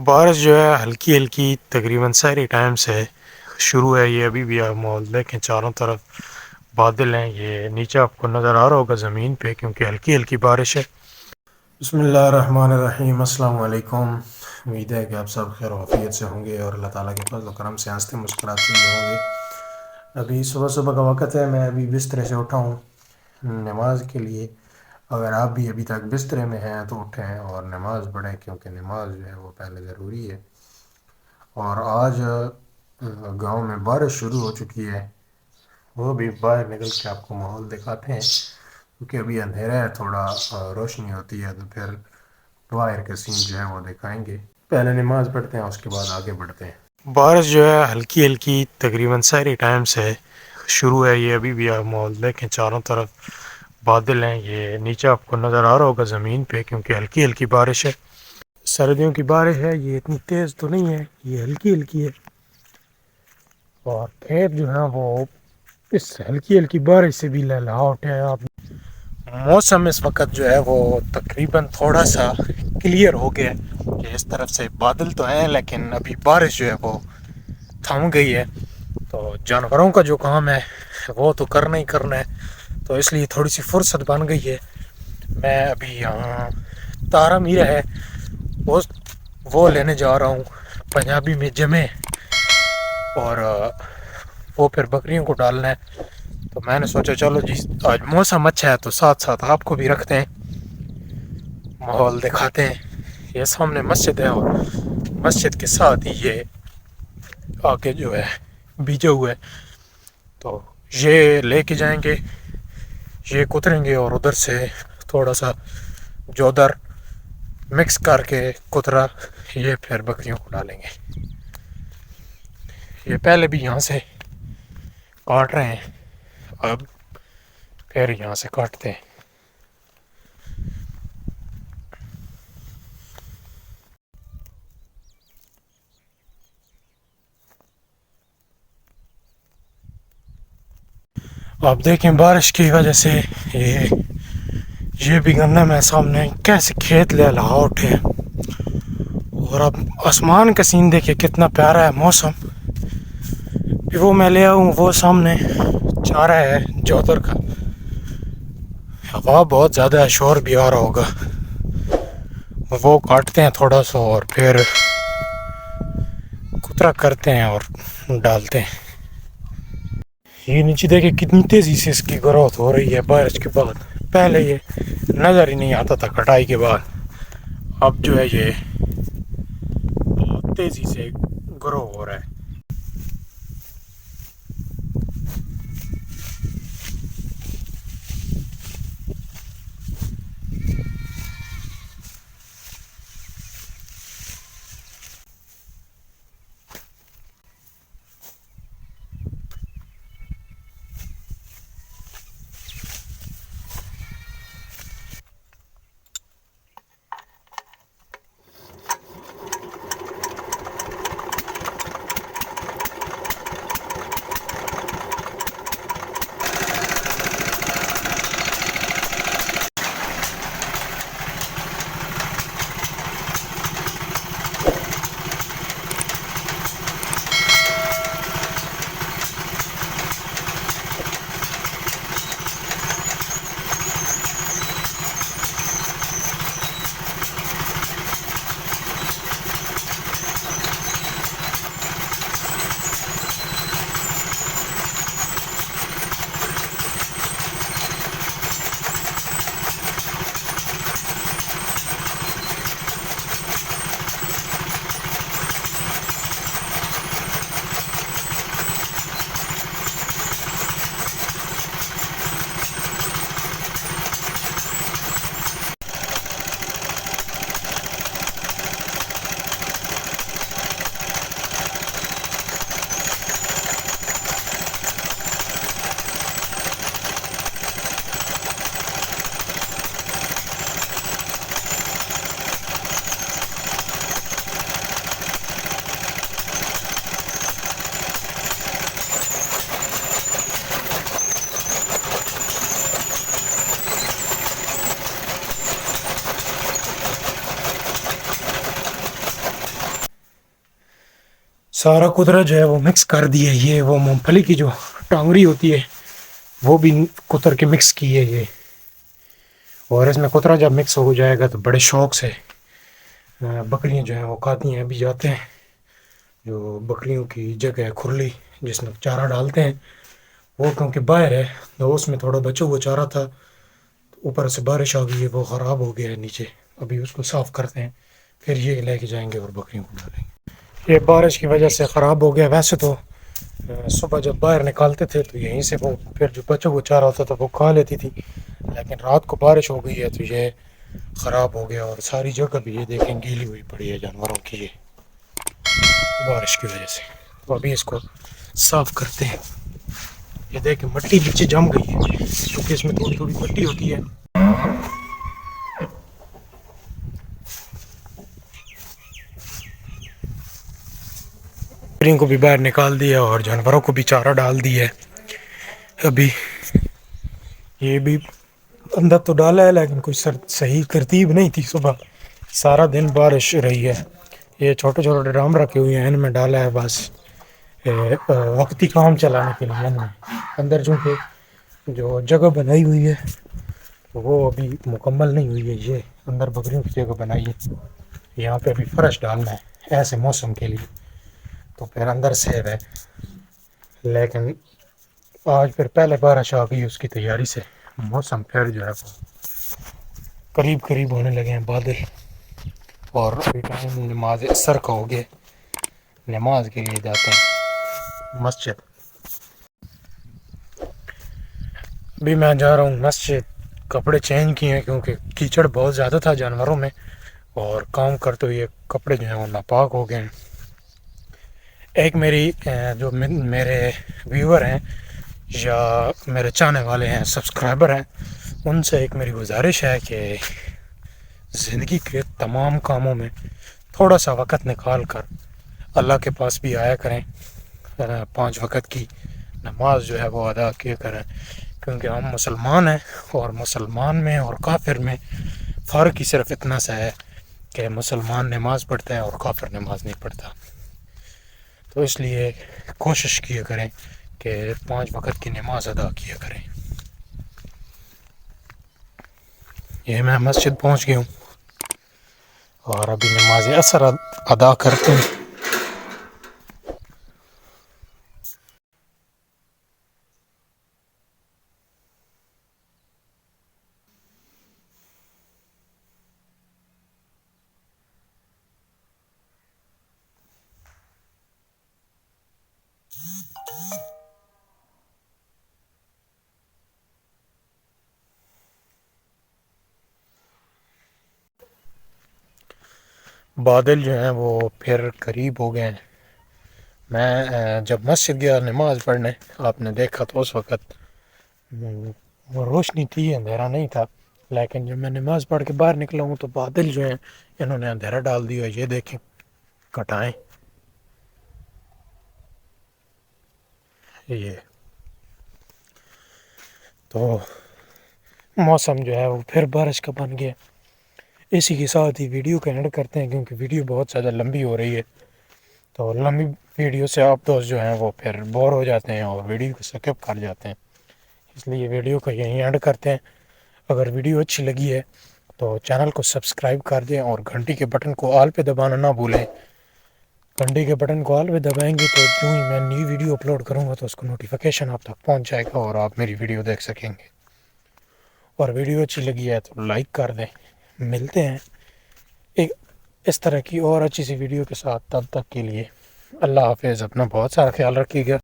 بارش جو ہے ہلکی ہلکی تقریباً سحری ٹائم سے شروع ہے. یہ ابھی بھی آپ ماحول دیکھیں چاروں طرف بادل ہیں. یہ نیچے آپ کو نظر آ رہا ہوگا زمین پہ کیونکہ ہلکی ہلکی بارش ہے. بسم اللہ الرحمن الرحیم. السلام علیکم. امید ہے کہ آپ سب خیر و عافیت سے ہوں گے اور اللہ تعالیٰ کے فضل و کرم سے ہنستے مسکراتے ہوئے ہوں گے. ابھی صبح صبح کا وقت ہے. میں ابھی بسترے سے اٹھا ہوں نماز کے لیے. اگر آپ بھی ابھی تک بسترے میں ہیں تو اٹھیں اور نماز پڑھیں کیونکہ نماز جو ہے وہ پہلے ضروری ہے. اور آج گاؤں میں بارش شروع ہو چکی ہے. وہ بھی باہر نکل کے آپ کو ماحول دکھاتے ہیں کیونکہ ابھی اندھیرا ہے تھوڑا روشنی ہوتی ہے تو پھر باہر کے سین جو ہے وہ دکھائیں گے. پہلے نماز پڑھتے ہیں اس کے بعد آگے بڑھتے ہیں. بارش جو ہے ہلکی ہلکی تقریباً سحری ٹائم سے شروع ہے. یہ ابھی بھی آپ ماحول دیکھیں چاروں طرف بادل ہیں. یہ نیچے آپ کو نظر آ رہا ہوگا زمین پہ کیونکہ ہلکی ہلکی بارش ہے. سردیوں کی بارش ہے. یہ اتنی تیز تو نہیں ہے. یہ ہلکی ہلکی ہے. اور کھیت جو ہے وہ اس ہلکی ہلکی بارش سے بھی لہلہا اٹھے ہیں. آپ موسم اس وقت جو ہے وہ تقریباً تھوڑا سا کلیئر ہو گیا کہ اس طرف سے بادل تو ہیں لیکن ابھی بارش جو ہے وہ تھم گئی ہے. تو جانوروں کا جو کام ہے وہ تو کرنا ہی کرنا ہے. تو اس لیے تھوڑی سی فرصت بن گئی ہے. میں ابھی یہاں تارا میرا ہے وہ لینے جا رہا ہوں پنجابی میں جمے. اور وہ پھر بکریوں کو ڈالنا ہے. تو میں نے سوچا چلو جی آج موسم اچھا ہے تو ساتھ ساتھ آپ کو بھی رکھتے ہیں ماحول دکھاتے ہیں. یہ سامنے مسجد ہے اور مسجد کے ساتھ ہی یہ آگے جو ہے بیجا ہوا ہے. تو یہ لے کے جائیں گے. یہ کتریں گے اور ادھر سے تھوڑا سا جو ادھر مکس کر کے کترا یہ پھر بکریوں کو ڈالیں گے. یہ پہلے بھی یہاں سے کاٹ رہے ہیں اب پھر یہاں سے کاٹتے ہیں. آپ دیکھیں بارش کی وجہ سے یہ بھی گندم ہے سامنے کیسے کھیت لہلہا اٹھے ہیں. اور اب آسمان کا سین دیکھیں کتنا پیارا ہے موسم. پھر وہ میں لے آؤں وہ سامنے چارہ ہے جودر کا. ہوا بہت زیادہ ہے شور بھی آ رہا ہوگا. وہ کاٹتے ہیں تھوڑا سا اور پھر کترا کرتے ہیں اور ڈالتے ہیں. یہ نیچے دیکھیں کتنی تیزی سے اس کی گروتھ ہو رہی ہے بارش کے بعد. پہلے یہ نظر ہی نہیں آتا تھا کٹائی کے بعد. اب جو ہے یہ بہت تیزی سے گرو ہو رہا ہے. سارا قدرت جو ہے وہ مکس کر دی ہے. یہ وہ مونگ پھلی کی جو ٹانگری ہوتی ہے وہ بھی کتر کے مکس کی ہے یہ. اور اس میں کترا جب مکس ہو جائے گا تو بڑے شوق سے بکریاں جو ہیں وہ کھاتی ہیں. ابھی جاتے ہیں جو بکریوں کی جگہ ہے کھرلی جس میں چارہ ڈالتے ہیں وہ کیونکہ باہر ہے تو اس میں تھوڑا بچا ہوا چارہ تھا. اوپر سے بارش آ گئی ہے وہ خراب ہو گیا ہے نیچے. ابھی اس کو صاف کرتے ہیں پھر یہ لے کے جائیں گے اور بکریوں کو ڈالیں گے. یہ بارش کی وجہ سے خراب ہو گیا. ویسے تو صبح جب باہر نکالتے تھے تو یہیں سے وہ پھر جو بچا ہوا چارہ ہوتا تھا وہ کھا لیتی تھی. لیکن رات کو بارش ہو گئی ہے تو یہ خراب ہو گیا. اور ساری جگہ بھی یہ دیکھیں گیلی ہوئی پڑی ہے جانوروں کی یہ بارش کی وجہ سے. تو ابھی اس کو صاف کرتے ہیں. یہ دیکھیں مٹی نیچے جم گئی ہے کیونکہ اس میں تھوڑی تھوڑی مٹی ہوتی ہے. بکریوں کو بھی باہر نکال دیا اور جانوروں کو بھی چارہ ڈال دیا ہے. ابھی یہ بھی اندر تو ڈالا ہے لیکن کوئی صحیح ترتیب نہیں تھی. صبح سارا دن بارش رہی ہے. یہ چھوٹے چھوٹے ڈرام رکھے ہوئے ہیں ان میں ڈالا ہے بس وقتی کام چلانے کے لیے. اندر چونکہ جو جگہ بنائی ہوئی ہے وہ ابھی مکمل نہیں ہوئی ہے. یہ اندر بکریوں کی جگہ بنائی ہے. یہاں پہ ابھی فرش ڈالنا ہے ایسے موسم کے لیے تو پھر اندر سیب ہے. لیکن آج پھر پہلے بارش آ گئی اس کی تیاری سے موسم پھر جو ہے وہ قریب قریب ہونے لگے ہیں بادل. اور ٹائم نماز عصر کا ہو گیا. نماز کے لیے جاتے ہیں مسجد. ابھی میں جا رہا ہوں مسجد. کپڑے چینج کیے ہیں کیونکہ کیچڑ بہت زیادہ تھا جانوروں میں اور کام کرتے ہوئے کپڑے جو ہیں وہ ناپاک ہو گئے ہیں. ایک میری جو میرے ویور ہیں یا میرے چاہنے والے ہیں سبسکرائبر ہیں ان سے ایک میری گزارش ہے کہ زندگی کے تمام کاموں میں تھوڑا سا وقت نکال کر اللہ کے پاس بھی آیا کریں. 5 وقت کی نماز جو ہے وہ ادا کیا کریں کیونکہ ہم مسلمان ہیں اور مسلمان میں اور کافر میں فرق ہی صرف اتنا سا ہے کہ مسلمان نماز پڑھتا ہے اور کافر نماز نہیں پڑھتا. تو اس لیے کوشش کیا کریں کہ 5 وقت کی نماز ادا کیا کریں. یہ میں مسجد پہنچ گیا ہوں اور ابھی نماز عصر ادا کرتے ہیں. بادل جو ہیں وہ پھر قریب ہو گئے ہیں. میں جب مسجد گیا نماز پڑھنے آپ نے دیکھا تو اس وقت وہ روشنی تھی اندھیرا نہیں تھا. لیکن جب میں نماز پڑھ کے باہر نکلا ہوں تو بادل جو ہیں انہوں نے اندھیرا ڈال دیا. یہ دیکھیں کٹائیں یہ تو موسم جو ہے وہ پھر بارش کا بن گیا. اسی کے ساتھ ہی ویڈیو کا ایڈ کرتے ہیں کیونکہ ویڈیو بہت زیادہ لمبی ہو رہی ہے. تو لمبی ویڈیو سے آپ دوست جو ہیں وہ پھر بور ہو جاتے ہیں اور ویڈیو کو سکپ کر جاتے ہیں. اس لیے ویڈیو کو یہیں ایڈ کرتے ہیں. اگر ویڈیو اچھی لگی ہے تو چینل کو سبسکرائب کر دیں اور گھنٹی کے بٹن کو آل پہ دبانا نہ بھولیں. گھنٹی کے بٹن کو آل پہ دبائیں گے تو جو ہی میں نئی ویڈیو اپلوڈ کروں گا تو اس کو نوٹیفیکیشن آپ تک پہنچ جائے گا اور آپ میری ویڈیو دیکھ سکیں گے. اور ویڈیو اچھی لگی ہے تو لائک کر دیں. ملتے ہیں ایک اس طرح کی اور اچھی سی ویڈیو کے ساتھ. تب تک کے لیے اللہ حافظ. اپنا بہت سارا خیال رکھیے گا.